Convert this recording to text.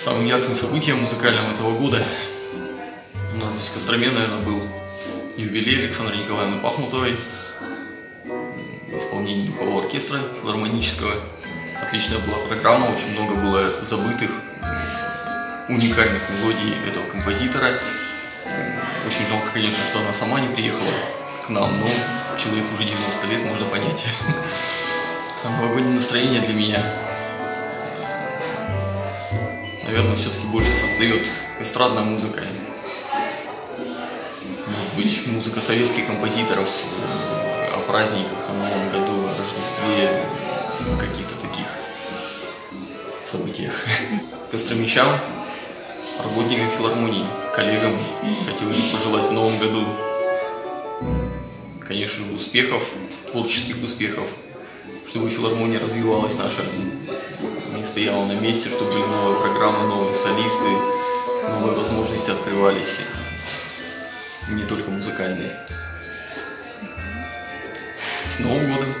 Самым ярким событием музыкальным этого года у нас здесь в Костроме, наверное, был юбилей Александры Николаевны Пахмутовой в исполнении духового оркестра филармонического. Отличная была программа, очень много было забытых, уникальных мелодий этого композитора. Очень жалко, конечно, что она сама не приехала к нам, но человек уже 90 лет, можно понять. А новогоднее настроение для меня, наверное, все-таки больше создает эстрадная музыка. Может быть, музыка советских композиторов о праздниках, о Новом году, о Рождестве, о каких-то таких событиях. Костромичам, работникам филармонии, коллегам хотелось бы пожелать в Новом году, конечно же, успехов, творческих успехов, чтобы филармония развивалась наша, не стояла на месте, чтобы были новые программы, новые солисты, новые возможности открывались, не только музыкальные. С Новым годом!